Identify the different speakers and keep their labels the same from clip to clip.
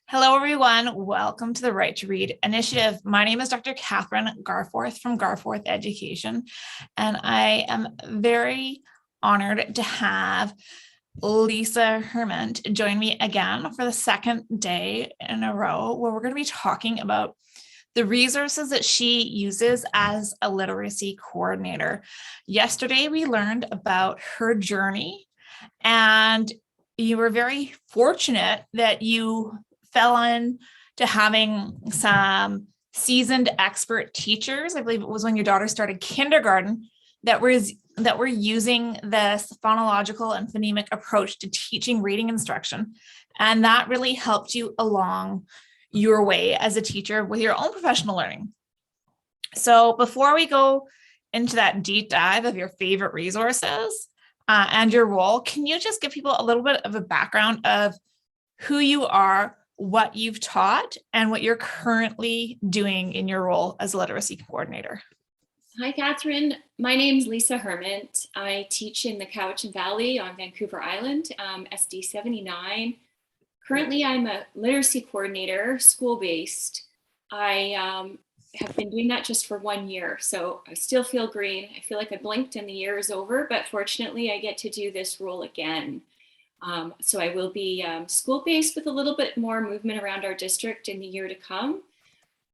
Speaker 1: Hello, everyone. Welcome to the Right to Read initiative. My name is Dr. Kathryn Garforth from Garforth Education, and I am very honored to have Lisa Hermant join me again for the second day in a row, where we're going to be talking about the resources that she uses as a literacy coordinator. Yesterday, we learned about her journey, and you were very fortunate that you fell on to having some seasoned expert teachers. I believe it was when your daughter started kindergarten that were using this phonological and phonemic approach to teaching reading instruction. And that really helped you along your way as a teacher with your own professional learning. So before we go into that deep dive of your favorite resources and your role, can you just give people a little bit of a background of who you are, what you've taught, and what you're currently doing in your role as a literacy coordinator?
Speaker 2: Hi, Kathryn. My name's Lisa Hermant. I teach in the Cowichan Valley on Vancouver Island, SD 79. Currently, I'm a literacy coordinator, school-based. I have been doing that just for 1 year, so I still feel green. I feel like I blinked and the year is over, but fortunately, I get to do this role again. So I will be school-based with a little bit more movement around our district in the year to come.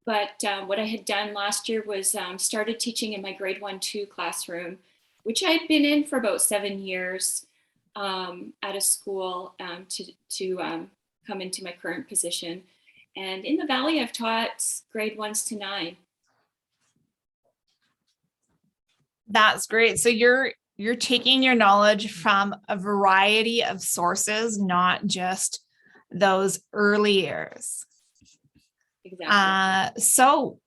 Speaker 2: But what I had done last year was started teaching in my grade 1-2 classroom, which I had been in for about 7 years at a school to come into my current position. And in the Valley, I've taught grade 1s to 9.
Speaker 1: That's great. So you're taking your knowledge from a variety of sources, not just those early years.
Speaker 2: Exactly.
Speaker 1: So,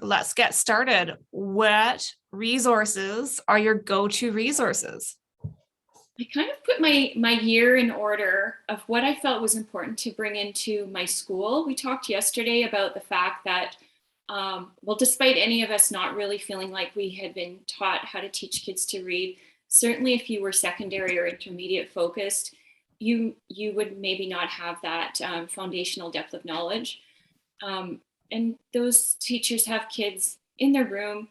Speaker 1: let's get started. What resources are your go-to resources?
Speaker 2: I kind of put my year in order of what I felt was important to bring into my school. We talked yesterday about the fact that, despite any of us not really feeling like we had been taught how to teach kids to read, certainly if you were secondary or intermediate focused, you would maybe not have that foundational depth of knowledge. And those teachers have kids in their room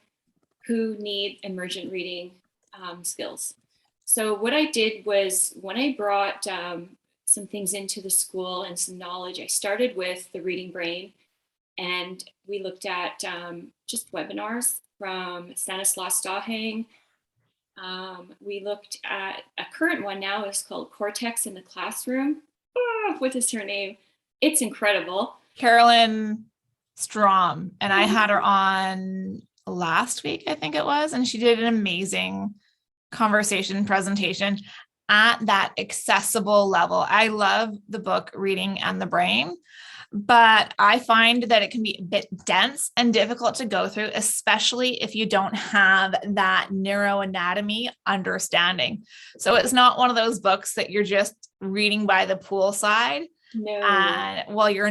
Speaker 2: who need emergent reading skills. So what I did was, when I brought some things into the school and some knowledge, I started with the reading brain, and we looked at just webinars from Stanislaus Stahang. We looked at a current one now. It's called Cortex in the Classroom. Oh, what is her name? It's incredible.
Speaker 1: Carolyn Strom. And I had her on last week, I think it was, and she did an amazing conversation presentation at that accessible level. I love the book Reading and the Brain, but I find that it can be a bit dense and difficult to go through, especially if you don't have that neuroanatomy understanding. So it's not one of those books that you're just reading by the poolside.
Speaker 2: No.
Speaker 1: And while you're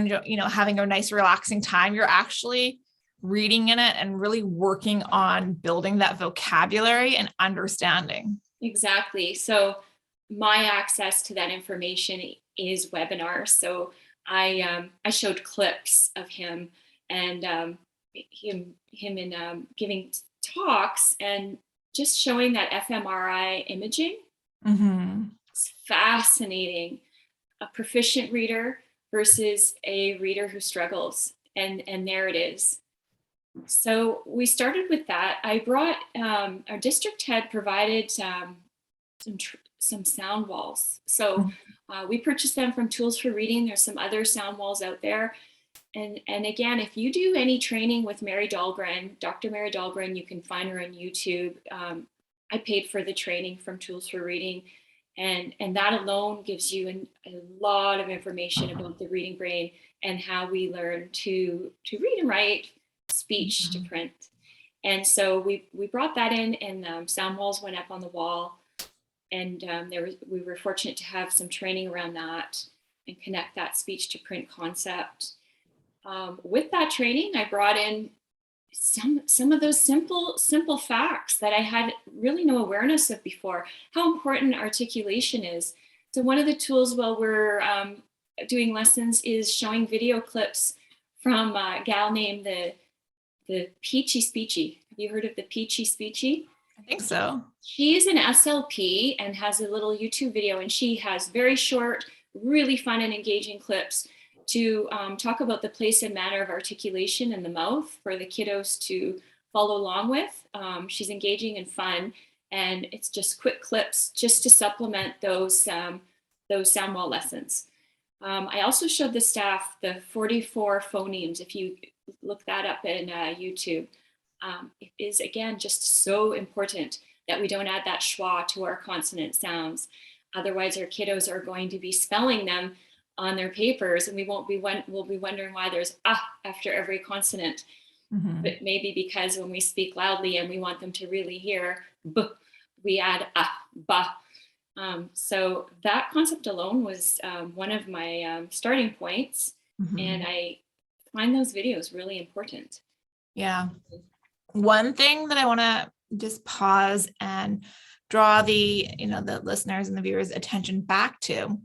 Speaker 1: having a nice relaxing time, you're actually reading in it and really working on building that vocabulary and understanding.
Speaker 2: Exactly. So my access to that information is webinars. So I showed clips of him and him in giving talks and just showing that fMRI imaging.
Speaker 1: Mm-hmm.
Speaker 2: It's fascinating. A proficient reader versus a reader who struggles, and there it is. So we started with that. I brought our district head provided some sound walls. So we purchased them from Tools for Reading. There's some other sound walls out there. And again, if you do any training with Mary Dahlgren, Dr. Mary Dahlgren, you can find her on YouTube. I paid for the training from Tools for Reading. And that alone gives you a lot of information about the reading brain and how we learn to read and write, speech to print. And so we brought that in, and sound walls went up on the wall. And we were fortunate to have some training around that and connect that speech to print concept. With that training, I brought in some of those simple facts that I had really no awareness of before. How important articulation is. So one of the tools while we're doing lessons is showing video clips from a gal named the Peachy Speechy. Have you heard of the Peachy Speechy?
Speaker 1: I think so.
Speaker 2: She is an SLP and has a little YouTube video, and she has very short, really fun and engaging clips to talk about the place and manner of articulation in the mouth for the kiddos to follow along with. She's engaging and fun, and it's just quick clips just to supplement those sound well lessons. I also showed the staff the 44 phonemes. If you look that up in YouTube, it is, again, just so important that we don't add that schwa to our consonant sounds. Otherwise, our kiddos are going to be spelling them on their papers, and we'll be wondering why there's after every consonant. Mm-hmm. But maybe because when we speak loudly and we want them to really hear b, we add ba. So that concept alone was one of my starting points, mm-hmm. and I find those videos really important.
Speaker 1: Yeah. One thing that I want to just pause and draw the listeners and the viewers' attention back to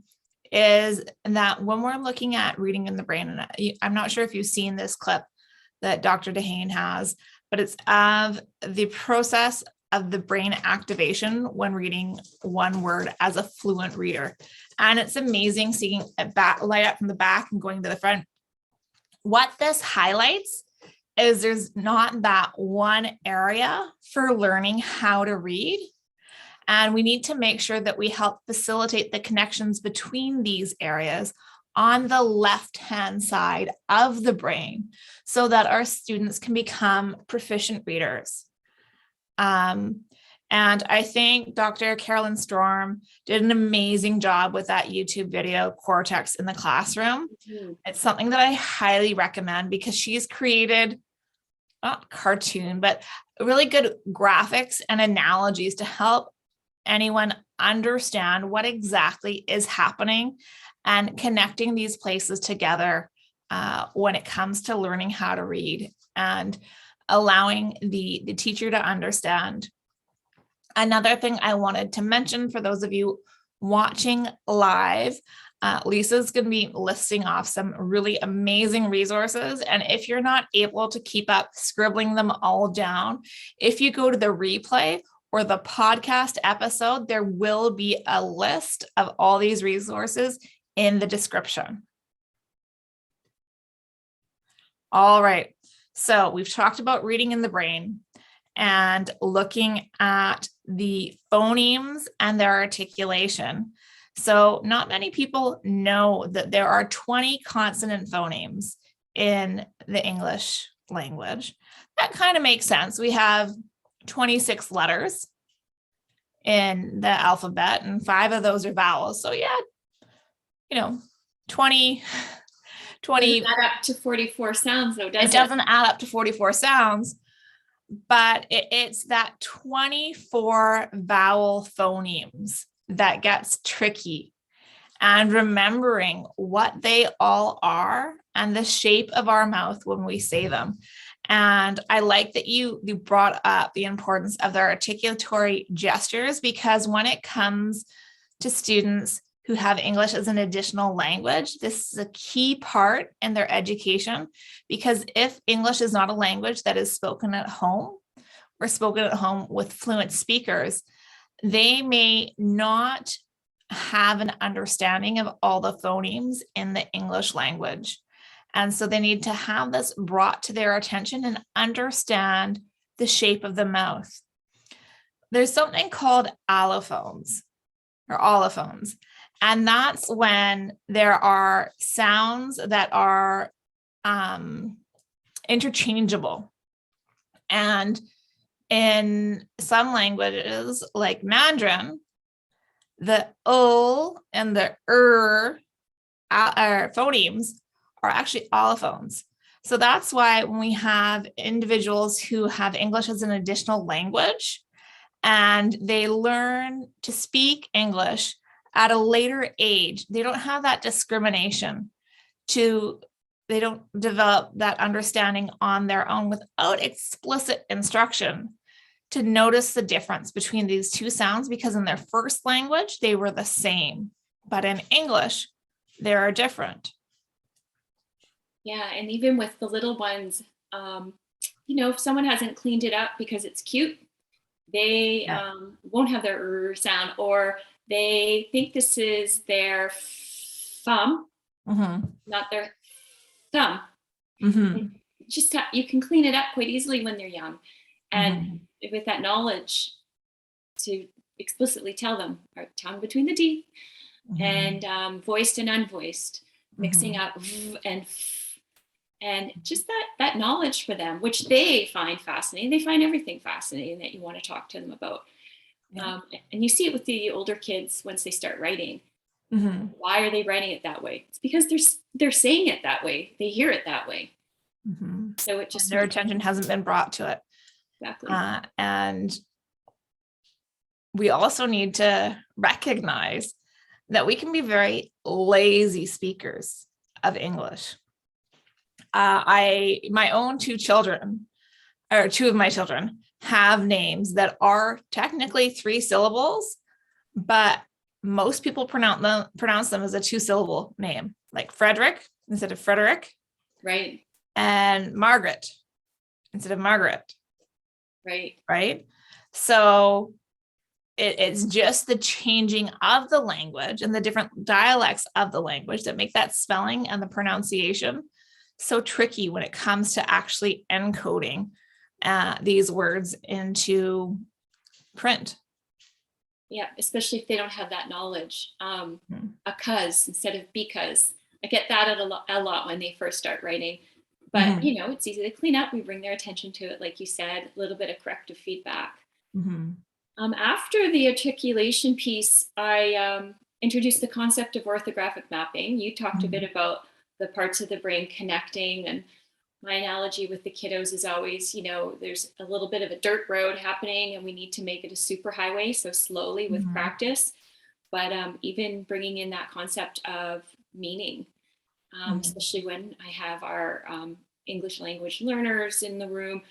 Speaker 1: is that when we're looking at reading in the brain, and I'm not sure if you've seen this clip that Dr. Dehane has, but it's of the process of the brain activation when reading one word as a fluent reader. And it's amazing seeing it light up from the back and going to the front. What this highlights is there's not that one area for learning how to read. And we need to make sure that we help facilitate the connections between these areas on the left-hand side of the brain so that our students can become proficient readers. And I think Dr. Carolyn Storm did an amazing job with that YouTube video, Cortex in the Classroom. Mm-hmm. It's something that I highly recommend because she's created, not cartoon, but really good graphics and analogies to help anyone understand what exactly is happening and connecting these places together when it comes to learning how to read and allowing the teacher to understand. Another thing I wanted to mention for those of you watching live, Lisa's going to be listing off some really amazing resources. And if you're not able to keep up scribbling them all down, if you go to the replay or the podcast episode, there will be a list of all these resources in the description. All right. So we've talked about reading in the brain and looking at the phonemes and their articulation. So not many people know that there are 20 consonant phonemes in the English language. That kind of makes sense. We have 26 letters in the alphabet, and 5 of those are vowels. So yeah, 20.
Speaker 2: Doesn't add up to 44 sounds, though, does it?
Speaker 1: It doesn't add up to 44 sounds, but it's that 24 vowel phonemes that gets tricky, and remembering what they all are and the shape of our mouth when we say them. And I like that you brought up the importance of the articulatory gestures, because when it comes to students who have English as an additional language, this is a key part in their education, because if English is not a language that is spoken at home or spoken at home with fluent speakers, they may not have an understanding of all the phonemes in the English language. And so they need to have this brought to their attention and understand the shape of the mouth. There's something called allophones or allophones. And that's when there are sounds that are interchangeable. And in some languages, like Mandarin, the ul and the phonemes are actually allophones. So that's why when we have individuals who have English as an additional language and they learn to speak English at a later age, they don't have that discrimination they don't develop that understanding on their own without explicit instruction to notice the difference between these two sounds, because in their first language, they were the same. But in English, there are different.
Speaker 2: Yeah, and even with the little ones, if someone hasn't cleaned it up because it's cute, they won't have their sound, or they think this is their thumb, not their thumb. Just you can clean it up quite easily when they're young, and with that knowledge to explicitly tell them our tongue between the teeth, and voiced and unvoiced, mixing up and just that knowledge for them, which they find fascinating. They find everything fascinating that you want to talk to them about. And you see it with the older kids once they start writing. Why are they writing it that way? It's because they're saying it that way. They hear it that way. So it just,
Speaker 1: their attention hasn't been brought to it.
Speaker 2: Exactly.
Speaker 1: And we also need to recognize that we can be very lazy speakers of English. My own two of my children have names that are technically 3 syllables, but most people pronounce them as a 2-syllable name, like Frederick instead of Frederick.
Speaker 2: Right.
Speaker 1: And Margaret instead of Margaret.
Speaker 2: Right.
Speaker 1: So it's just the changing of the language and the different dialects of the language that make that spelling and the pronunciation so tricky when it comes to actually encoding these words into print.
Speaker 2: Yeah, especially if they don't have that knowledge. A cuz instead of because. I get that a lot when they first start writing. But, it's easy to clean up. We bring their attention to it, like you said, a little bit of corrective feedback. After the articulation piece, I introduced the concept of orthographic mapping. You talked a bit about the parts of the brain connecting, and my analogy with the kiddos is always, there's a little bit of a dirt road happening and we need to make it a super highway, so slowly with practice. But even bringing in that concept of meaning, especially when I have our English language learners in the room,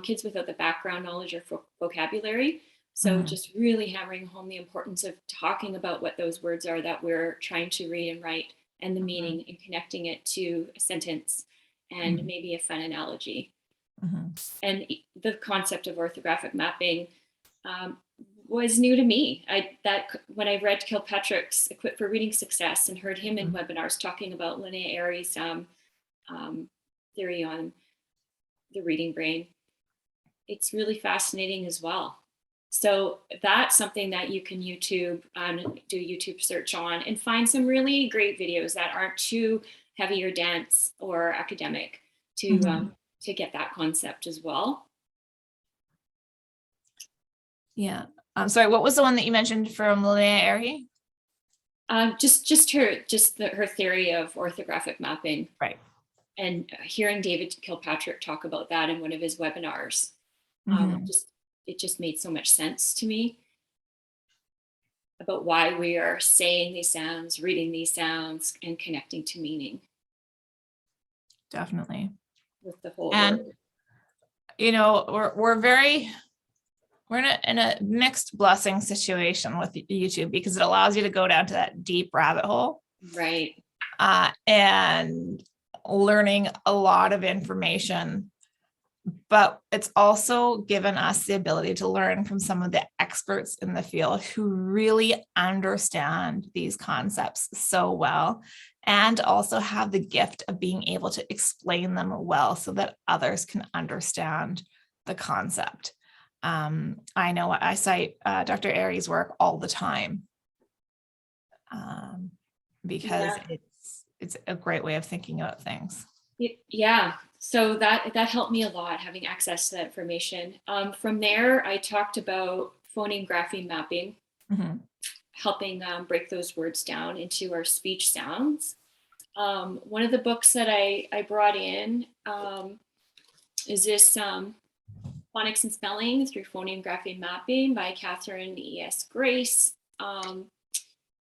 Speaker 2: kids without the background knowledge or vocabulary. So just really hammering home the importance of talking about what those words are that we're trying to read and write, and the meaning, and connecting it to a sentence and maybe a fun analogy. And the concept of orthographic mapping was new to me. When I read Kilpatrick's Equipped for Reading Success and heard him in webinars talking about Linnea Airy's theory on the reading brain, it's really fascinating as well. So that's something that you can do YouTube search on and find some really great videos that aren't too heavy or dense or academic to get that concept as well.
Speaker 1: Yeah. I'm sorry, what was the one that you mentioned from Linnea Airy?
Speaker 2: Just her theory of orthographic mapping.
Speaker 1: Right.
Speaker 2: And hearing David Kilpatrick talk about that in one of his webinars, it just made so much sense to me about why we are saying these sounds, reading these sounds, and connecting to meaning.
Speaker 1: Definitely.
Speaker 2: With the whole
Speaker 1: and
Speaker 2: word.
Speaker 1: We're in a mixed blessing situation with YouTube, because it allows you to go down to that deep rabbit hole.
Speaker 2: Right.
Speaker 1: And learning a lot of information, but it's also given us the ability to learn from some of the experts in the field who really understand these concepts so well, and also have the gift of being able to explain them well so that others can understand the concept. I know I cite Dr. Airy's work all the time because it's a great way of thinking about things.
Speaker 2: Yeah, so that helped me a lot, having access to that information. From there, I talked about phoneme grapheme mapping, helping break those words down into our speech sounds. One of the books that I brought in is this Phonics and Spelling Through Phoneme Grapheme Mapping by Kathryn E.S. Grace.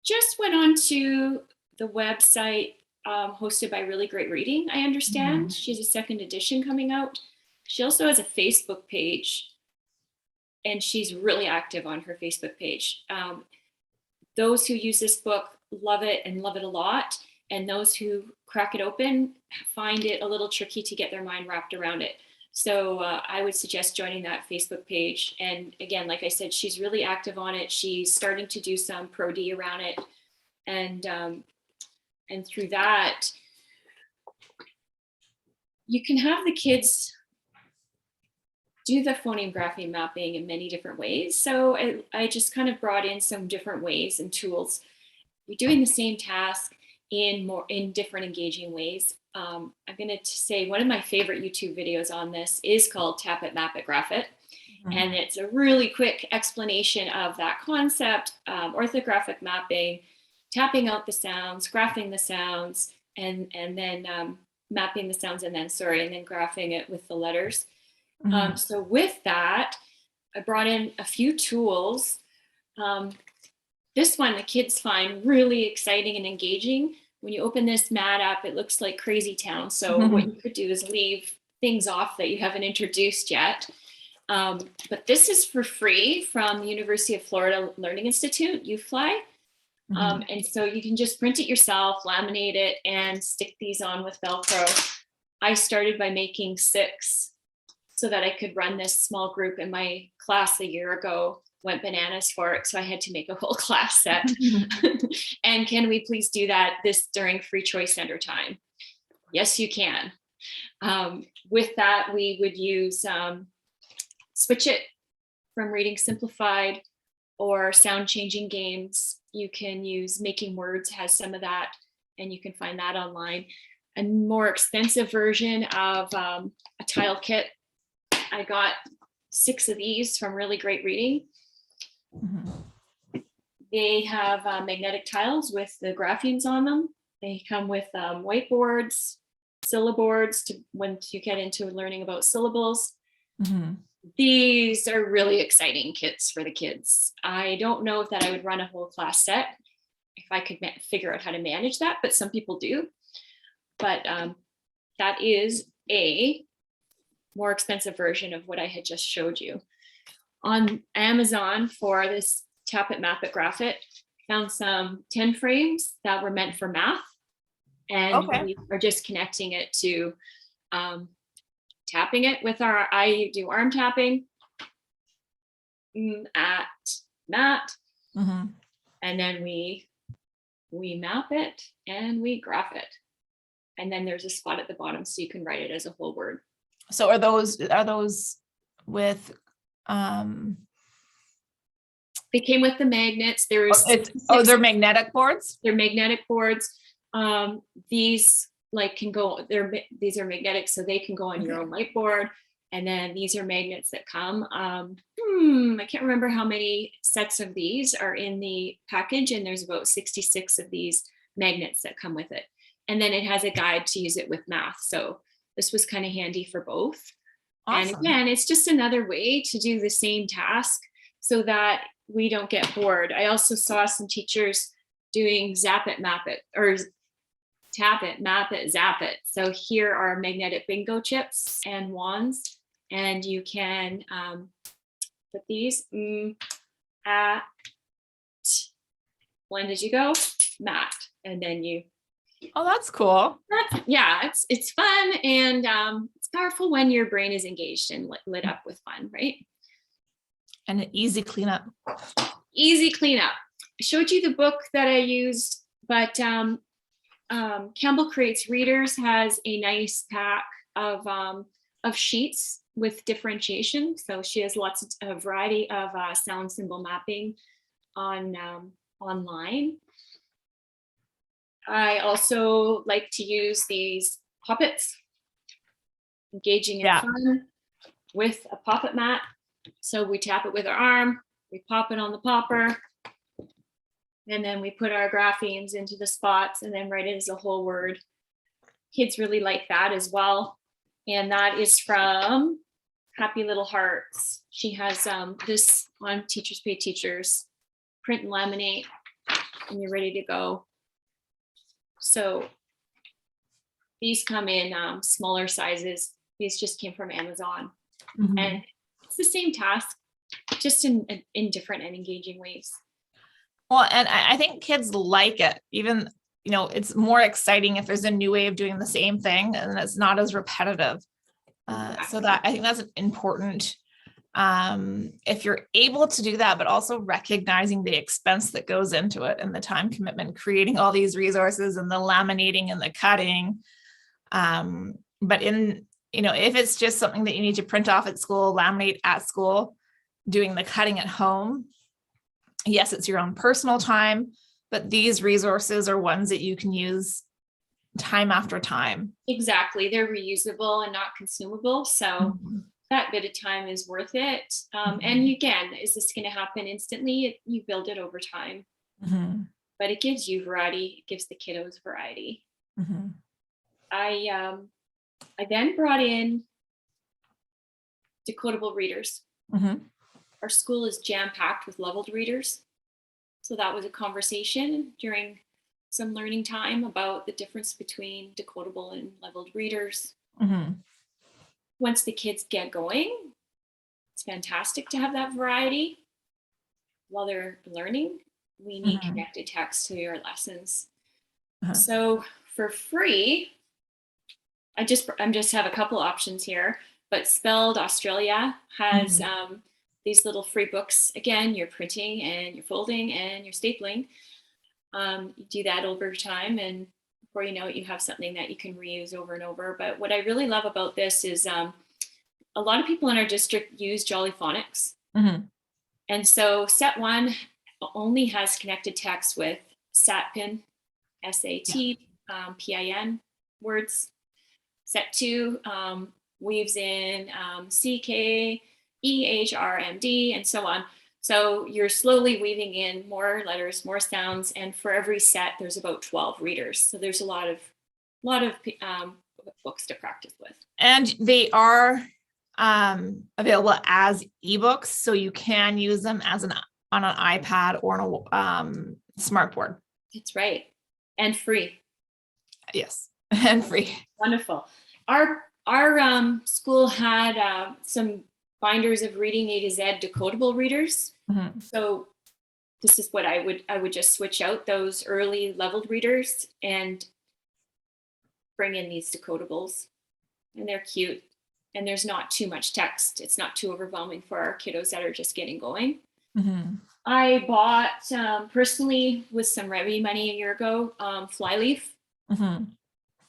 Speaker 2: Just went on to the website hosted by Really Great Reading, I understand. She has a second edition coming out. She also has a Facebook page, and she's really active on her Facebook page. Those who use this book love it and love it a lot. And those who crack it open find it a little tricky to get their mind wrapped around it. So I would suggest joining that Facebook page. And again, like I said, she's really active on it. She's starting to do some Pro D around it. And through that, you can have the kids do the phoneme grapheme mapping in many different ways. So I just kind of brought in some different ways and tools. You're doing the same task in different engaging ways. I'm going to say one of my favorite YouTube videos on this is called Tap It, Map It, Graph It. Mm-hmm. And it's a really quick explanation of that concept, orthographic mapping, tapping out the sounds, graphing the sounds, and then mapping the sounds, and then graphing it with the letters. Mm-hmm. So with that, I brought in a few tools. This one the kids find really exciting and engaging. When you open this mat up, it looks like Crazy Town. So mm-hmm. what you could do is leave things off that you haven't introduced yet. But this is for free from the University of Florida Learning Institute, UFly. Mm-hmm. And so you can just print it yourself, laminate it, and stick these on with Velcro. I started by making 6 so that I could run this small group, in my class a year ago went bananas for it. So I had to make a whole class set. And can we please do that during free choice center time? Yes, you can. With that, we would use Switch It from Reading Simplified or sound changing games. You can use Making Words, has some of that, and you can find that online. A more expensive version of a tile kit. I got 6 of these from Really Great Reading. Mm-hmm. They have magnetic tiles with the graphemes on them. They come with whiteboards, syllaboards once you get into learning about syllables. Mm-hmm. These are really exciting kits for the kids. I don't know if that I would run a whole class set if I could figure out how to manage that, but some people do. But that is a more expensive version of what I had just showed you. On Amazon for this Tap It, Map It, Graph It, found some 10 frames that were meant for math. And we are just connecting it to tapping it with I do arm tapping at mat. Mm-hmm. And then we map it and we graph it. And then there's a spot at the bottom so you can write it as a whole word.
Speaker 1: So are those with
Speaker 2: they came with the magnets. They're
Speaker 1: magnetic boards?
Speaker 2: They're magnetic boards. These can go, these are magnetic, so they can go on your own whiteboard. And then these are magnets that come. I can't remember how many sets of these are in the package, and there's about 66 of these magnets that come with it. And then it has a guide to use it with math. So this was kind of handy for both. Awesome. And again, it's just another way to do the same task so that we don't get bored. I also saw some teachers doing Zap It, Map It, or Tap It, Map It, Zap It. So here are magnetic bingo chips and wands, and you can put these at when did you go? Mat, and then you.
Speaker 1: Oh, that's cool.
Speaker 2: It's fun, and it's powerful when your brain is engaged and lit up with fun, right?
Speaker 1: And an easy cleanup.
Speaker 2: Easy cleanup. I showed you the book that I used, but Campbell Creates Readers has a nice pack of sheets with differentiation. So she has a variety of sound symbol mapping online. I also like to use these poppets, engaging and fun with a poppet mat. So we tap it with our arm, we pop it on the popper, and then we put our graphemes into the spots and then write it as a whole word. Kids really like that as well. And that is from Happy Little Hearts. She has this on Teachers Pay Teachers, print and laminate, and you're ready to go. So these come in smaller sizes. These just came from Amazon. Mm-hmm. And it's the same task, just in different and engaging ways.
Speaker 1: Well, and I think kids like it, even, it's more exciting if there's a new way of doing the same thing and it's not as repetitive. So that I think that's important. If you're able to do that, but also recognizing the expense that goes into it and the time commitment, creating all these resources and the laminating and the cutting. But if it's just something that you need to print off at school, laminate at school, doing the cutting at home, yes, it's your own personal time, but these resources are ones that you can use time after time.
Speaker 2: Exactly. They're reusable and not consumable. So that bit of time is worth it. And again, is this going to happen instantly? You build it over time. But it gives you variety. It gives the kiddos variety. I then brought in Decodable Readers. Our school is jam-packed with leveled readers. So that was a conversation during some learning time about the difference between decodable and leveled readers. Once the kids get going, it's fantastic to have that variety. While they're learning, we need connected text to your lessons. So for free, I just have a couple options here, but Spelled Australia has these little free books. Again, you're printing and you're folding and you're stapling. You do that over time, and before you know it, you have something that you can reuse over and over. But what I really love about this is a lot of people in our district use Jolly Phonics. And so set 1 only has connected text with SAT-PIN, SAT-PIN words. Set 2 weaves in CK, EHRMD, and so on. So you're slowly weaving in more letters, more sounds, and for every set, there's about 12 readers. So there's a lot of books to practice with. And
Speaker 1: they are available as ebooks, so you can use them on an iPad or on a smartboard.
Speaker 2: That's right, and free.
Speaker 1: Yes, and free.
Speaker 2: Wonderful. Our school had some binders of Reading A to Z decodable readers. So this is what I would just switch out those early leveled readers and bring in these decodables, and they're cute and there's not too much text. It's not too overwhelming for our kiddos that are just getting going. I bought personally with some Revy money a year ago, Flyleaf.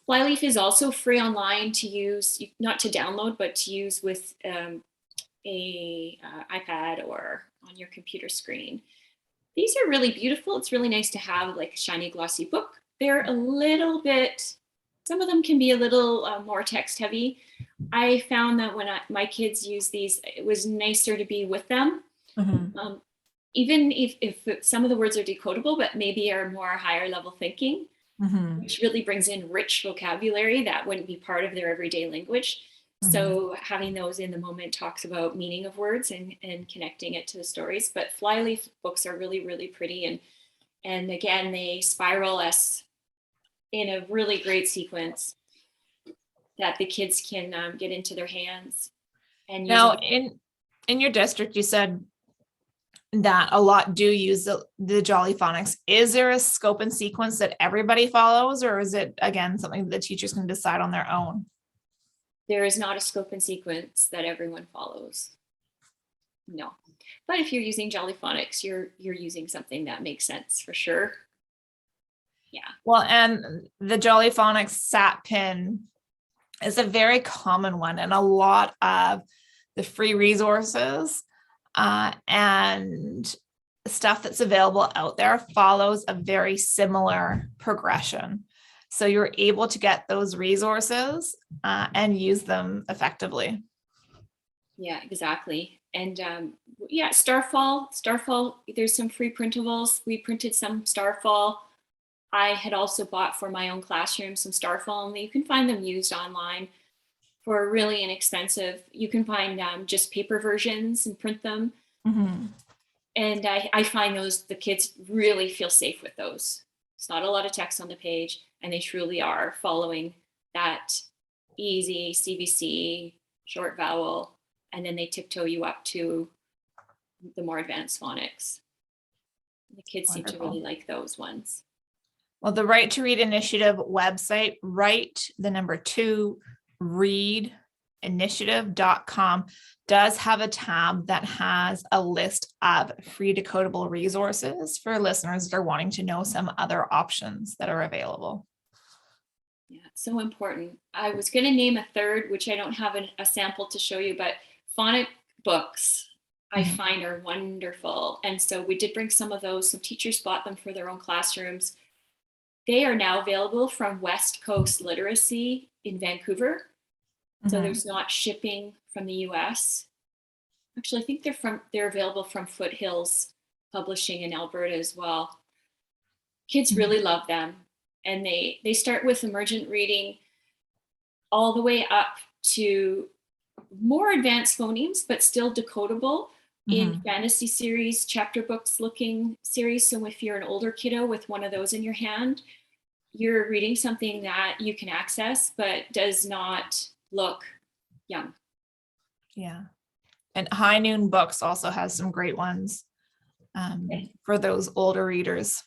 Speaker 2: Flyleaf is also free online to use, not to download, but to use with a iPad or on your computer screen. These are really beautiful. It's really nice to have like a shiny glossy book. They're a little bit, some of them can be a little more text heavy. I found that when my kids use these, it was nicer to be with them. Even if some of the words are decodable, but maybe are more higher level thinking, which really brings in rich vocabulary that wouldn't be part of their everyday language. So having those in the moment talks about meaning of words and connecting it to the stories. But Flyleaf books are really, really pretty. And again, they spiral us in a really great sequence that the kids can get into their hands. And
Speaker 1: now in your district, you said that a lot do use the Jolly Phonics. Is there a scope and sequence that everybody follows, or is it, again, something that the teachers can decide on their own?
Speaker 2: There is not a scope and sequence that everyone follows. No. But if you're using Jolly Phonics, you're using something that makes sense for sure. Yeah.
Speaker 1: Well, and the Jolly Phonics SAT-PIN is a very common one, and a lot of the free resources and stuff that's available out there follows a very similar progression. So you're able to get those resources and use them effectively.
Speaker 2: Yeah, exactly. And yeah, Starfall, there's some free printables. We printed some Starfall. I had also bought for my own classroom some Starfall, and you can find them used online for really inexpensive. You can find just paper versions and print them. And I find the kids really feel safe with those. It's not a lot of text on the page, and they truly are following that easy CVC, short vowel, and then they tiptoe you up to the more advanced phonics. The kids seem to
Speaker 1: Wonderful.
Speaker 2: really like those ones.
Speaker 1: Well, the Right to Read Initiative website, readinitiative.com, does have a tab that has a list of free decodable resources for listeners that are wanting to know some other options that are available.
Speaker 2: Yeah, so important. I was going to name a third, which I don't have a sample to show you, but Phonic Books I find are wonderful. And so we did bring some of those. Some teachers bought them for their own classrooms. They are now available from West Coast Literacy in Vancouver. So there's not shipping from the US. Actually, I think they're available from Foothills Publishing in Alberta as well. Kids really love them. And they start with emergent reading all the way up to more advanced phonemes, but still decodable in fantasy series, chapter books looking series. So if you're an older kiddo with one of those in your hand, you're reading something that you can access, but does not look young.
Speaker 1: Yeah. And High Noon Books also has some great ones for those older readers.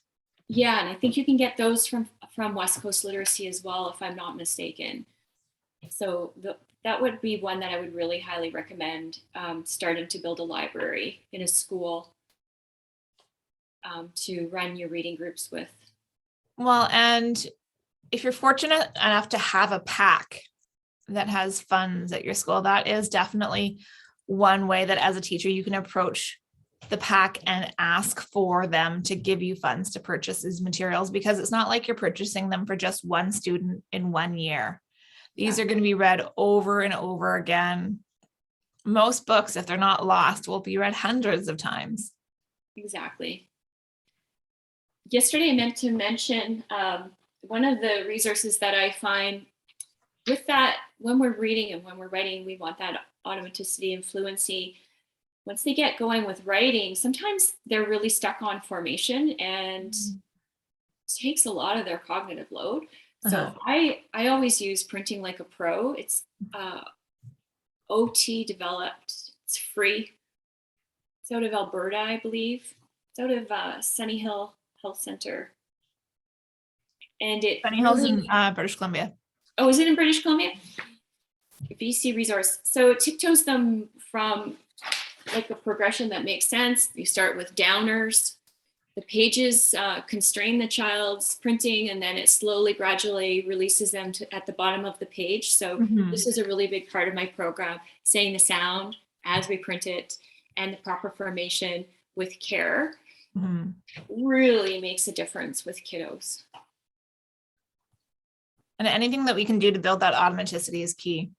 Speaker 2: Yeah, and I think you can get those from West Coast Literacy as well, if I'm not mistaken. So that would be one that I would really highly recommend, starting to build a library in a school to run your reading groups with.
Speaker 1: Well, and if you're fortunate enough to have a pack that has funds at your school, that is definitely one way that as a teacher you can approach the pack and ask for them to give you funds to purchase these materials, because it's not like you're purchasing them for just one student in 1 year. These are going to be read over and over again. Most books, if they're not lost, will be read hundreds of times.
Speaker 2: Exactly. Yesterday I meant to mention one of the resources that I find with that, when we're reading and when we're writing, we want that automaticity and fluency. Once they get going with writing, sometimes they're really stuck on formation and takes a lot of their cognitive load. So I always use Printing Like a Pro. It's OT developed. It's free. It's out of Alberta, I believe. It's out of Sunny Hill Health Center. And it
Speaker 1: Sunny Hill's in British Columbia.
Speaker 2: Oh, is it in British Columbia? BC resource. So it tiptoes them from like a progression that makes sense. You start with downers. The pages constrain the child's printing, and then it slowly, gradually releases them at the bottom of the page. So this is a really big part of my program, saying the sound as we print it and the proper formation with care really makes a difference with kiddos.
Speaker 1: And anything that we can do to build that automaticity is key.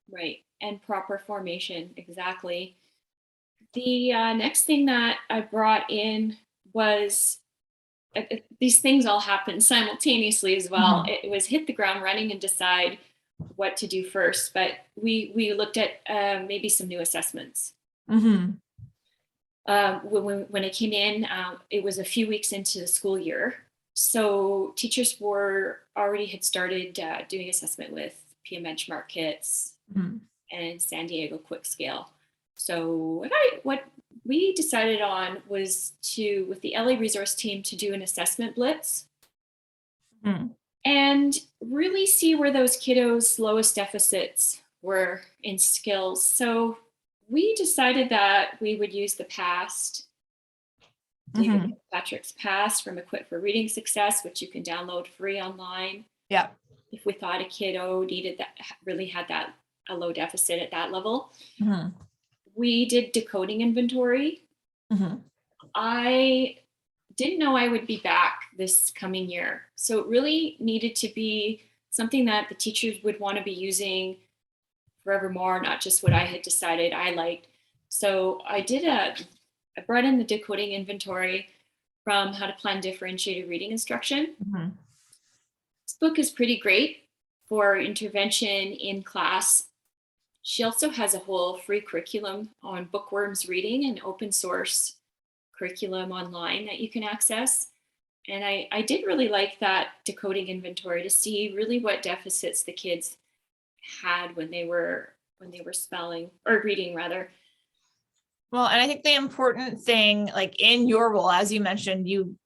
Speaker 2: Right, and proper formation, exactly. The next thing that I brought in was, these things all happened simultaneously as well. It was hit the ground running and decide what to do first, but we looked at maybe some new assessments. When I came in, it was a few weeks into the school year. So teachers had started doing assessment with PM benchmark kits and San Diego Quick Scale. So what we decided on was with the LA resource team, to do an assessment blitz and really see where those kiddos' lowest deficits were in skills. So we decided that we would use the PAST, David Patrick's PAST from Equipped for Reading Success, which you can download free online.
Speaker 1: Yeah. If
Speaker 2: we thought a kiddo really had a low deficit at that level. We did decoding inventory. I didn't know I would be back this coming year. So it really needed to be something that the teachers would want to be using forevermore, not just what I had decided I liked. So I brought in the decoding inventory from How to Plan Differentiated Reading Instruction. This book is pretty great for intervention in class. She also has a whole free curriculum on bookworms reading and open source curriculum online that you can access. And I did really like that decoding inventory to see really what deficits the kids had when they were spelling or reading rather.
Speaker 1: Well, and I think the important thing, like in your role, as you mentioned, you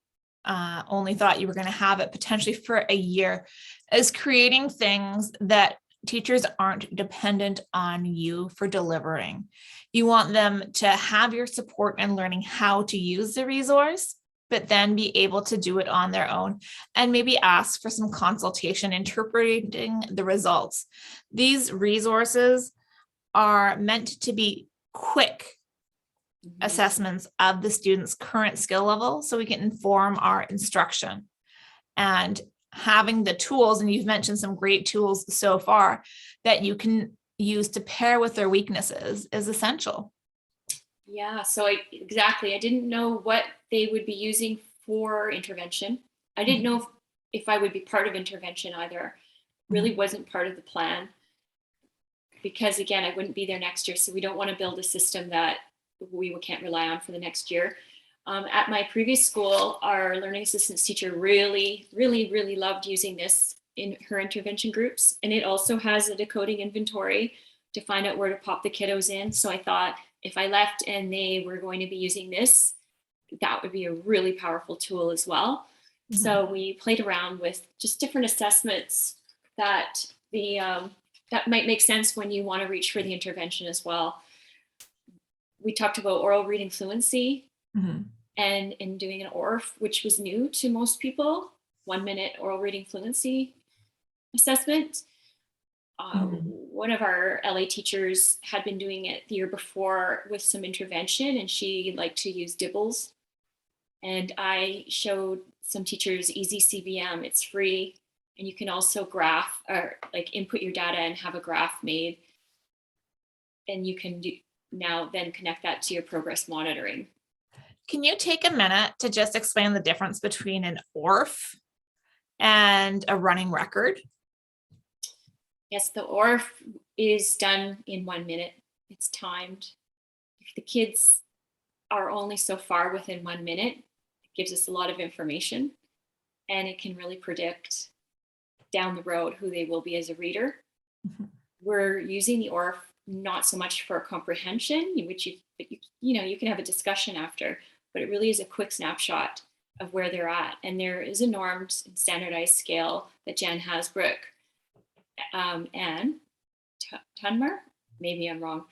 Speaker 1: only thought you were going to have it potentially for a year, is creating things that teachers aren't dependent on you for delivering. You want them to have your support in learning how to use the resource, but then be able to do it on their own and maybe ask for some consultation interpreting the results. These resources are meant to be quick assessments of the student's current skill level so we can inform our instruction. And having the tools, and you've mentioned some great tools so far that you can use to pair with their weaknesses, is essential.
Speaker 2: Yeah, so exactly. I didn't know what they would be using for intervention. I didn't know if I would be part of intervention either. Really wasn't part of the plan because, again, I wouldn't be there next year. So we don't want to build a system that we can't rely on for the next year. At my previous school, our learning assistance teacher really loved using this in her intervention groups. And it also has a decoding inventory to find out where to pop the kiddos in. So I thought if I left and they were going to be using this, that would be a really powerful tool as well. So we played around with just different assessments that that might make sense when you want to reach for the intervention as well. We talked about oral reading fluency and in doing an ORF, which was new to most people, 1 minute oral reading fluency assessment. One of our LA teachers had been doing it the year before with some intervention, and she liked to use dibbles. And I showed some teachers Easy CBM. It's free, and you can also graph or like input your data and have a graph made, and you can now then connect that to your progress monitoring.
Speaker 1: Can you take a minute to just explain the difference between an ORF and a running record?
Speaker 2: Yes, the ORF is done in 1 minute. It's timed. If the kids are only so far within 1 minute, it gives us a lot of information, and it can really predict down the road who they will be as a reader. We're using the ORF not so much for comprehension, which you can have a discussion after, but it really is a quick snapshot of where they're at. And there is a normed and standardized scale that Jan Hasbrook and Tunmer, maybe I'm wrong,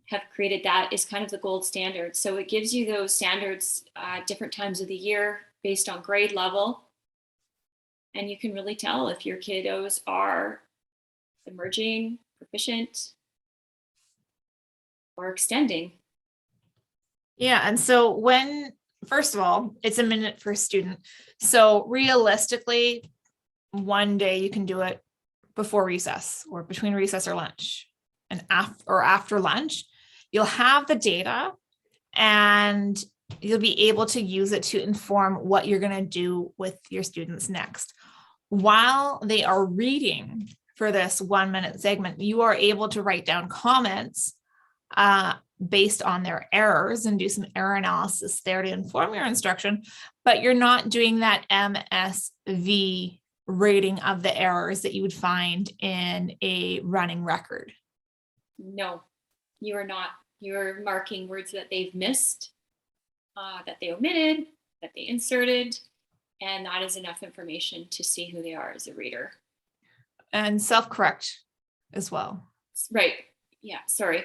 Speaker 2: have created that is kind of the gold standard. So it gives you those standards at different times of the year based on grade level. And you can really tell if your kiddos are emerging, proficient, or extending.
Speaker 1: Yeah. And so first of all, it's a minute per student. So realistically, one day you can do it before recess or between recess or lunch, and after lunch, you'll have the data and you'll be able to use it to inform what you're going to do with your students next. While they are reading for this 1 minute segment, you are able to write down comments based on their errors and do some error analysis there to inform your instruction, but you're not doing that MSV rating of the errors that you would find in a running record.
Speaker 2: No, you are not. You're marking words that they've missed, that they omitted, that they inserted, and that is enough information to see who they are as a reader.
Speaker 1: And self-correct as well.
Speaker 2: Right. Yeah, sorry.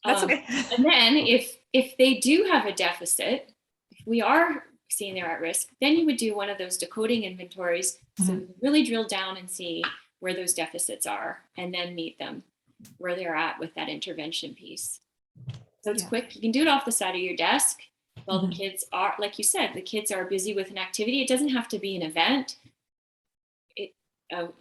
Speaker 1: That's okay.
Speaker 2: And then if they do have a deficit, if we are seeing they're at risk, then you would do one of those decoding inventories. So you really drill down and see where those deficits are and then meet them where they're at with that intervention piece. So it's quick. You can do it off the side of your desk while the kids are, like you said, the kids are busy with an activity. It doesn't have to be an event.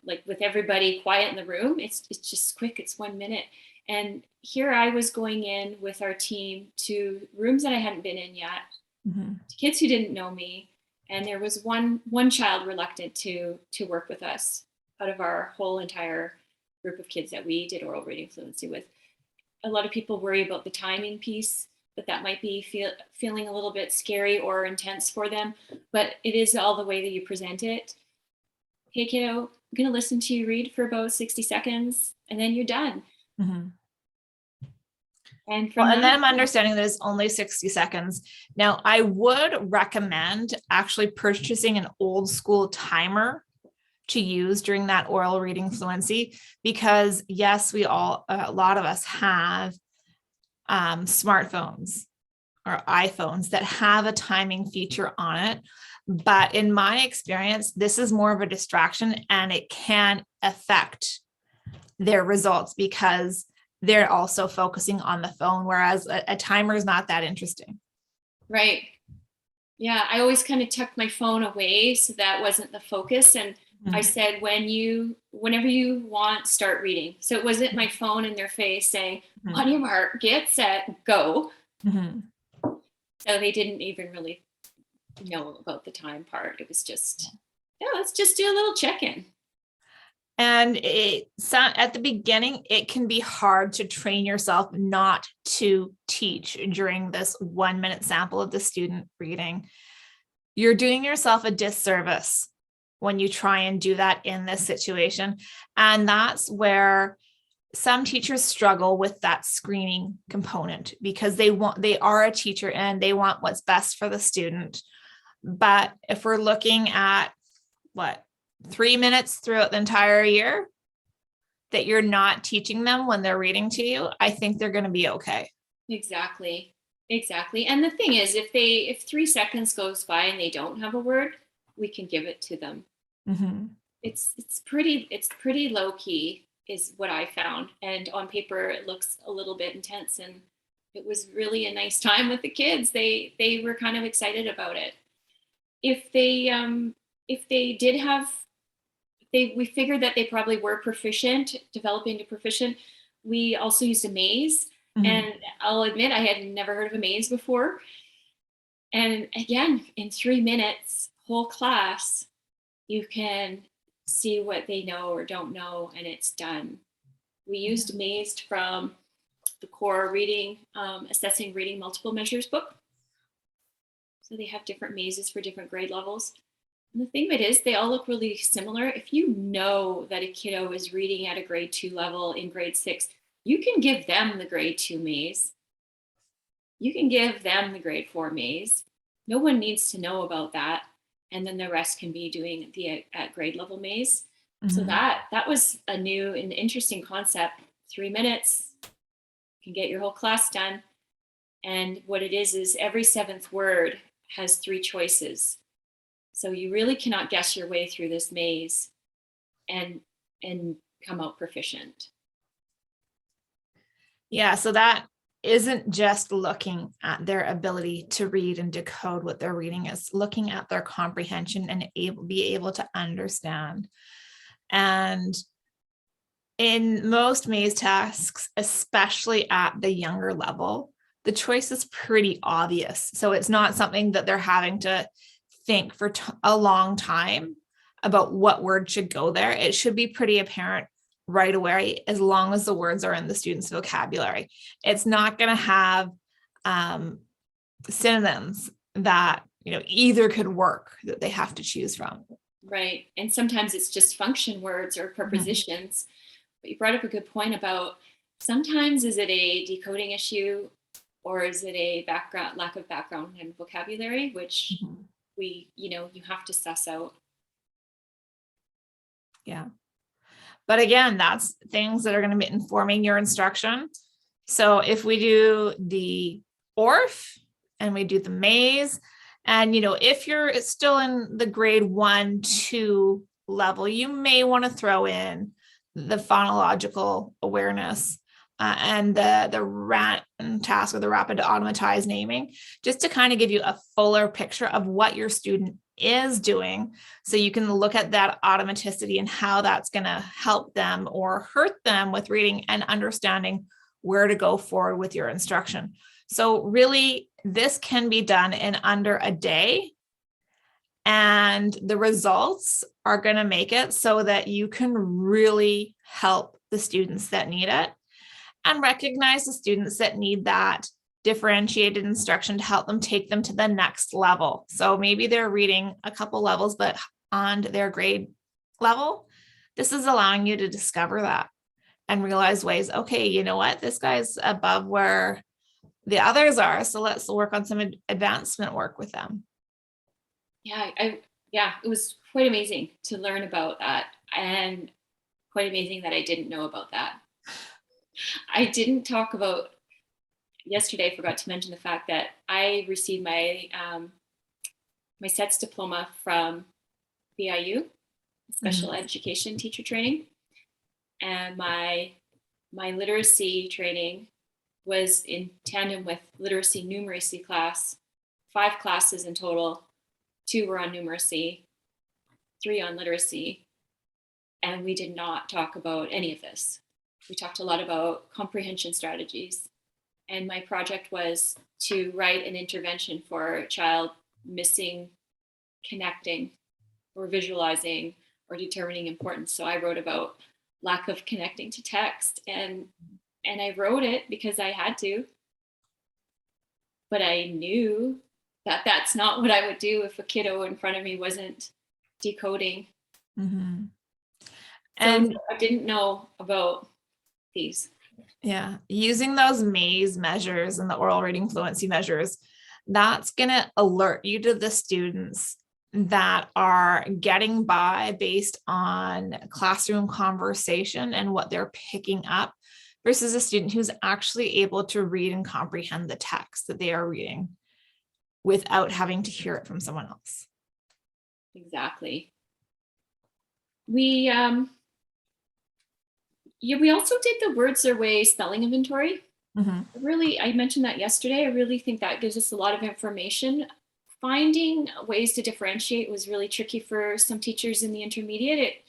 Speaker 2: Like with everybody quiet in the room, it's just quick. It's 1 minute. And here I was going in with our team to rooms that I hadn't been in yet, to kids who didn't know me. And there was one child reluctant to work with us out of our whole entire group of kids that we did oral reading fluency with. A lot of people worry about the timing piece, that might be feeling a little bit scary or intense for them, but it is all the way that you present it. Hey kiddo, I'm gonna listen to you read for about 60 seconds and then you're done. And from
Speaker 1: Well, and
Speaker 2: that,
Speaker 1: then I'm understanding that it's only 60 seconds. Now, I would recommend actually purchasing an old school timer to use during that oral reading fluency, because yes, a lot of us have smartphones or iPhones that have a timing feature on it. But in my experience, this is more of a distraction and it can affect their results because they're also focusing on the phone, whereas a timer is not that interesting.
Speaker 2: right. Yeah, I always kind of tucked my phone away so that wasn't the focus. And I said, whenever you want, start reading. So it wasn't my phone in their face saying, on your mark, get set, go.
Speaker 1: Mm-hmm.
Speaker 2: So they didn't even really know about the time part. It was just, yeah, let's just do a little check-in.
Speaker 1: And at the beginning, it can be hard to train yourself not to teach during this 1 minute sample of the student reading. You're doing yourself a disservice when you try and do that in this situation. And that's where some teachers struggle with that screening component because they are a teacher and they want what's best for the student. But if we're looking at 3 minutes throughout the entire year that you're not teaching them when they're reading to you, I think they're going to be okay.
Speaker 2: Exactly. And the thing is, if 3 seconds goes by and they don't have a word, we can give it to them.
Speaker 1: Mm-hmm.
Speaker 2: It's pretty low key is what I found. And on paper, it looks a little bit intense, and it was really a nice time with the kids. They were kind of excited about it. If they did have, we figured that they probably were developing to proficient. We also used a maze. Mm-hmm. And I'll admit I had never heard of a maze before. And again, in 3 minutes, whole class, you can see what they know or don't know, and it's done. We used Mazed from the core reading, assessing reading multiple measures book. So they have different mazes for different grade levels. And the thing of it is, they all look really similar. If you know that a kiddo is reading at a grade 2 level in grade 6, you can give them the grade 2 maze. You can give them the grade 4 maze. No one needs to know about that. And then the rest can be doing the at grade level maze. Mm-hmm. So that was a new and interesting concept. 3 minutes, you can get your whole class done. And what it is every 7th word has 3 choices. So you really cannot guess your way through this maze and come out proficient.
Speaker 1: Yeah, so that isn't just looking at their ability to read and decode what they're reading, is looking at their comprehension and be able to understand. And in most maze tasks, especially at the younger level, the choice is pretty obvious. So it's not something that they're having to think for a long time about what word should go there. It should be pretty apparent right away, as long as the words are in the student's vocabulary. It's not going to have synonyms that either could work that they have to choose from.
Speaker 2: Right. And sometimes it's just function words or prepositions. Mm-hmm. But you brought up a good point about sometimes is it a decoding issue or is it a lack of background and vocabulary, which mm-hmm. You have to suss out.
Speaker 1: Yeah. But again, that's things that are going to be informing your instruction. So if we do the ORF and we do the maze, and if you're still in the grade 1, 2 level, you may want to throw in the phonological awareness and the RANT task, or the rapid automatized naming, just to kind of give you a fuller picture of what your student is doing, so you can look at that automaticity and how that's going to help them or hurt them with reading and understanding where to go forward with your instruction. So really, this can be done in under a day, and the results are going to make it so that you can really help the students that need it and recognize the students that need that differentiated instruction to help them take them to the next level. So maybe they're reading a couple levels, but on their grade level, this is allowing you to discover that and realize ways, okay, you know what, this guy's above where the others are. So let's work on some advancement work with them.
Speaker 2: Yeah, it was quite amazing to learn about that, and quite amazing that I didn't know about that. I didn't talk about yesterday. I forgot to mention the fact that I received my my SETS diploma from BIU, special education teacher training, and my literacy training was in tandem with literacy numeracy class. 5 classes in total. 2 were on numeracy, 3 on literacy, and we did not talk about any of this. We talked a lot about comprehension strategies, and my project was to write an intervention for a child missing connecting or visualizing or determining importance. So I wrote about lack of connecting to text, and I wrote it because I had to, but I knew that that's not what I would do if a kiddo in front of me wasn't decoding. Mm-hmm. And so I didn't know about these.
Speaker 1: Yeah, using those maze measures and the oral reading fluency measures, that's going to alert you to the students that are getting by based on classroom conversation and what they're picking up, versus a student who's actually able to read and comprehend the text that they are reading without having to hear it from someone else.
Speaker 2: Exactly. We also did the Words Their Way spelling inventory. Mm-hmm. I mentioned that yesterday. I really think that gives us a lot of information. Finding ways to differentiate was really tricky for some teachers in the intermediate.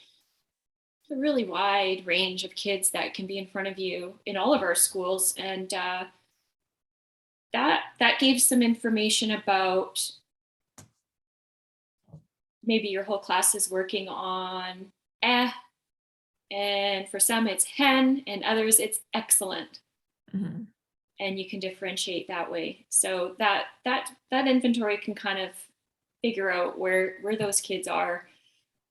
Speaker 2: It's a really wide range of kids that can be in front of you in all of our schools, and that gave some information about maybe your whole class is working on and for some it's hen, and others it's excellent. Mm-hmm. And you can differentiate that way. So that inventory can kind of figure out where those kids are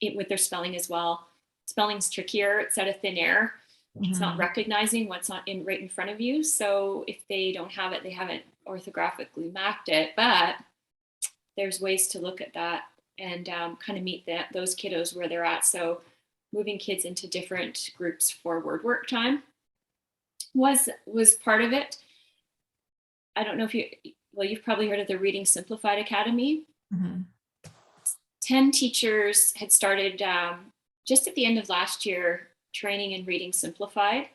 Speaker 2: with their spelling as well. Spelling's trickier. It's out of thin air. Mm-hmm. It's not recognizing what's not right in front of you. So if they don't have it, they haven't orthographically mapped it. But there's ways to look at that and kind of meet those kiddos where they're at. So moving kids into different groups for word work time was part of it. I don't know if you've probably heard of the Reading Simplified Academy. Mm-hmm. 10 teachers had started just at the end of last year training in Reading Simplified,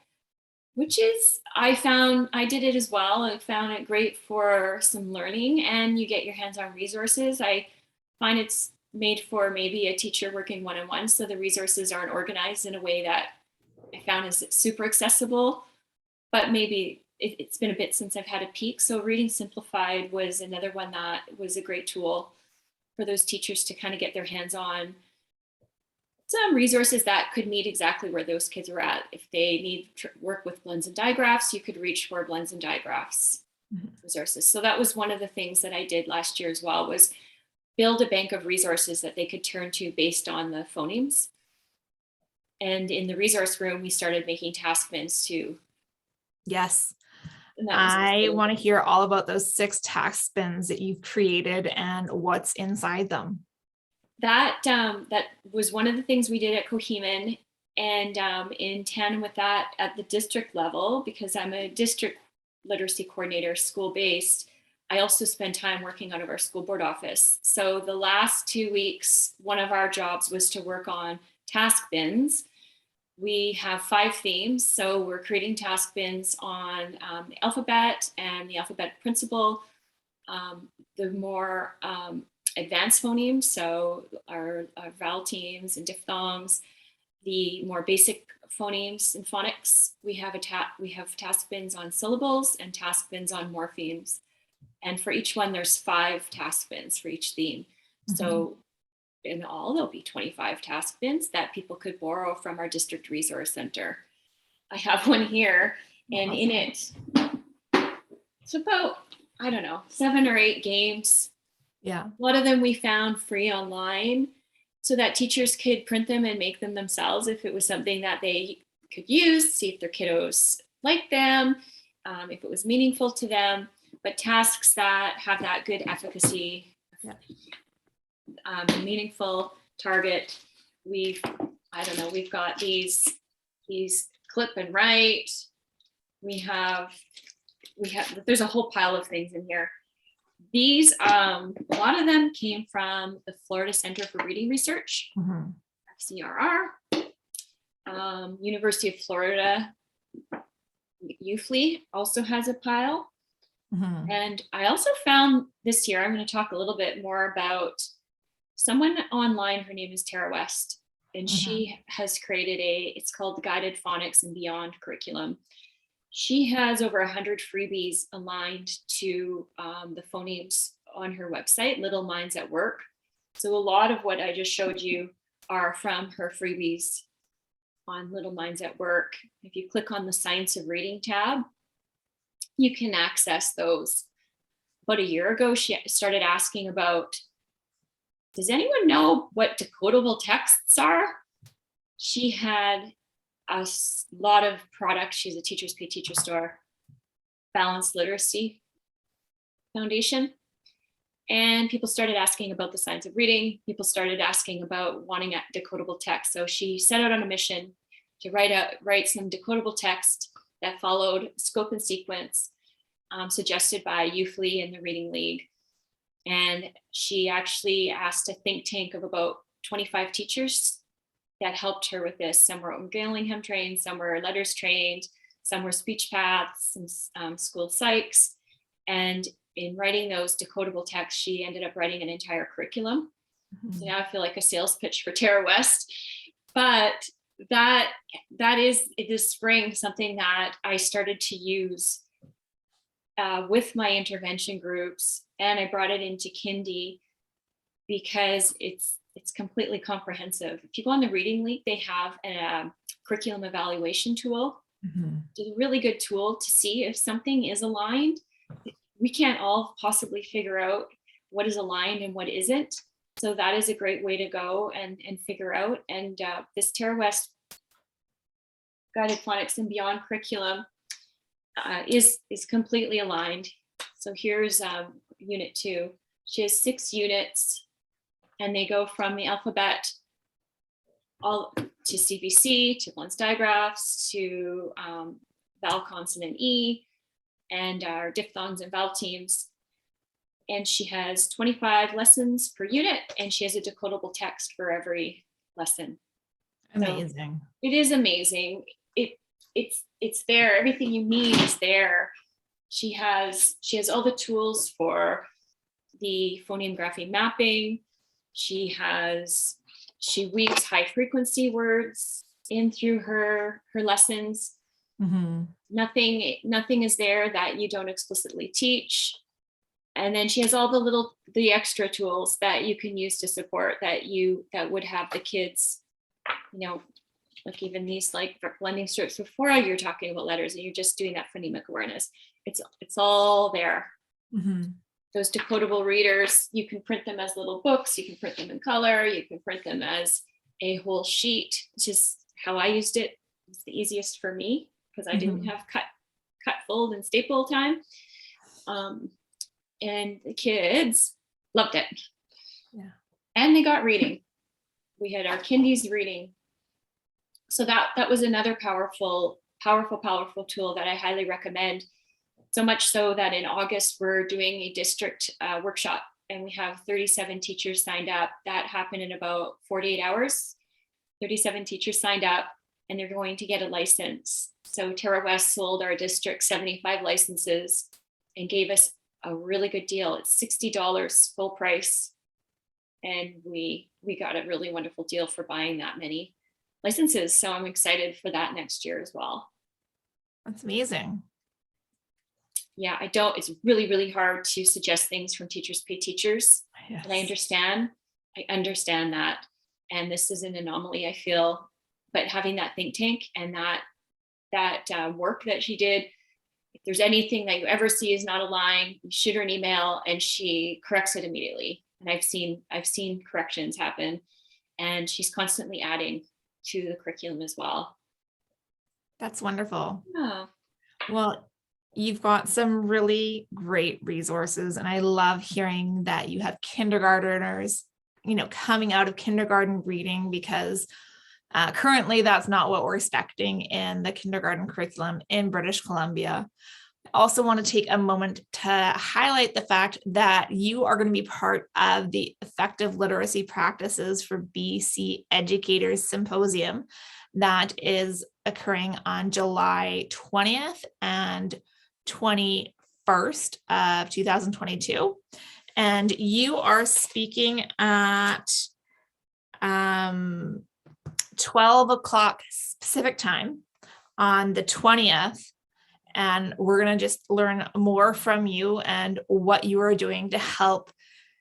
Speaker 2: which is, I did it as well. I found it great for some learning, and you get your hands on resources. I find it's made for maybe a teacher working one-on-one, so the resources aren't organized in a way that I found is super accessible, but maybe it's been a bit since I've had a peek. So Reading Simplified was another one that was a great tool for those teachers to kind of get their hands on some resources that could meet exactly where those kids are at. If they need work with blends and digraphs, you could reach for blends and digraphs resources. So that was one of the things that I did last year as well, was build a bank of resources that they could turn to based on the phonemes. And in the resource room, we started making task bins too.
Speaker 1: Yes. I want to hear all about those 6 task bins that you've created and what's inside them.
Speaker 2: That was one of the things we did at Coheman, and in tandem with that at the district level, because I'm a district literacy coordinator, school-based, I also spend time working out of our school board office. So the last 2 weeks, one of our jobs was to work on task bins. We have 5 themes, so we're creating task bins on the alphabet and the alphabet principle, the more advanced phonemes, so our vowel teams and diphthongs, the more basic phonemes and phonics. We have task bins on syllables and task bins on morphemes, and for each one there's 5 task bins for each theme. Mm-hmm. So in all, there'll be 25 task bins that people could borrow from our district resource center. I have one here, and in it, it's about, 7 or 8 games. Yeah. A lot of them we found free online so that teachers could print them and make them themselves if it was something that they could use, see if their kiddos like them, if it was meaningful to them, but tasks that have that good efficacy, meaningful target. We've got these clip and write. There's a whole pile of things in here. These, a lot of them came from the Florida Center for Reading Research, FCRR, University of Florida, UFLE also has a pile. And I also found this year, I'm going to talk a little bit more about someone online. Her name is Tara West, and she has created it's called Guided Phonics and Beyond curriculum. She has over 100 freebies aligned to the phonemes on her website, Little Minds at Work. So a lot of what I just showed you are from her freebies on Little Minds at Work. If you click on the Science of Reading tab, you can access those. About a year ago, she started asking about, does anyone know what decodable texts are? She had a lot of products. She's a Teachers Pay Teacher store, Balanced Literacy Foundation. And people started asking about the science of reading. People started asking about wanting a decodable text. So she set out on a mission to write some decodable text that followed scope and sequence suggested by UFLE and the Reading League. And she actually asked a think tank of about 25 teachers that helped her with this. Some were Gillingham trained, some were letters trained, some were speech paths, some school psychs. And in writing those decodable texts, she ended up writing an entire curriculum. So now I feel like a sales pitch for Tara West. But that is this spring something that I started to use with my intervention groups, and I brought it into Kindy because it's completely comprehensive. If you go on the Reading League, they have a curriculum evaluation tool. It's a really good tool to see if something is aligned. We can't all possibly figure out what is aligned and what isn't. So that is a great way to go and figure out. And this Tara West Guided Phonics and Beyond curriculum is completely aligned. So here's unit 2. She has 6 units, and they go from the alphabet all to CBC, to Blunt's digraphs, to vowel consonant E, and our diphthongs and vowel teams. And she has 25 lessons per unit, and she has a decodable text for every lesson.
Speaker 1: Amazing.
Speaker 2: So it is amazing. It's there. Everything you need is there. She has all the tools for the phoneme grapheme mapping. She weaves high frequency words in through her lessons. Nothing is there that you don't explicitly teach. And then she has all the extra tools that you can use to support that would have the kids, like even these like blending strips before you're talking about letters and you're just doing that phonemic awareness. It's all there. Those decodable readers, you can print them as little books, you can print them in color, you can print them as a whole sheet, which is how I used it. It's the easiest for me because I didn't have cut, fold, and staple time. And the kids loved it. Yeah. And they got reading. We had our kindies reading. So that was another powerful tool that I highly recommend. So much so that in August, we're doing a district workshop, and we have 37 teachers signed up. That happened in about 48 hours. 37 teachers signed up, and they're going to get a license. So Tara West sold our district 75 licenses and gave us a really good deal. It's $60 full price. And we got a really wonderful deal for buying that many licenses. So I'm excited for that next year as well.
Speaker 1: That's amazing.
Speaker 2: Yeah, it's really, really hard to suggest things from Teachers Pay Teachers. Yes. And I understand that. And this is an anomaly, I feel, but having that think tank and that work that she did, if there's anything that you ever see is not aligned, you shoot her an email and she corrects it immediately. And I've seen corrections happen, and she's constantly adding to the curriculum as well.
Speaker 1: That's wonderful.
Speaker 2: Yeah.
Speaker 1: Well, you've got some really great resources, and I love hearing that you have kindergarteners, coming out of kindergarten reading, because currently that's not what we're expecting in the kindergarten curriculum in British Columbia. I also want to take a moment to highlight the fact that you are going to be part of the Effective Literacy Practices for BC Educators Symposium that is occurring on July 20th and 21st of 2022. And you are speaking at 12 o'clock Pacific time on the 20th. And we're going to just learn more from you and what you are doing to help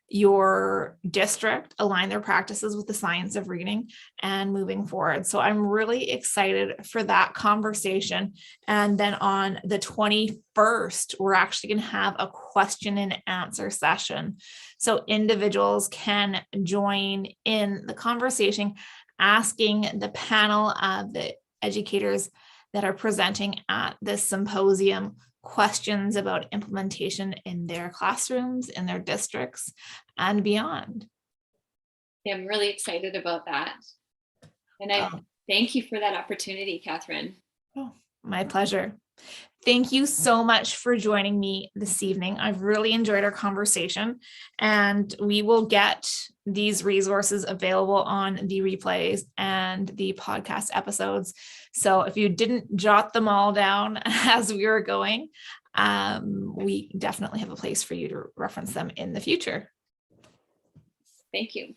Speaker 1: your district align their practices with the science of reading and moving forward. So I'm really excited for that conversation. And then on the 21st, we're actually going to have a question and answer session. So individuals can join in the conversation, asking the panel of the educators that are presenting at this symposium questions about implementation in their classrooms, in their districts, and beyond.
Speaker 2: Yeah, I'm really excited about that. And I thank you for that opportunity, Kathryn.
Speaker 1: Oh, my pleasure. Thank you so much for joining me this evening. I've really enjoyed our conversation, and we will get these resources available on the replays and the podcast episodes. So if you didn't jot them all down as we were going, we definitely have a place for you to reference them in the future.
Speaker 2: Thank you.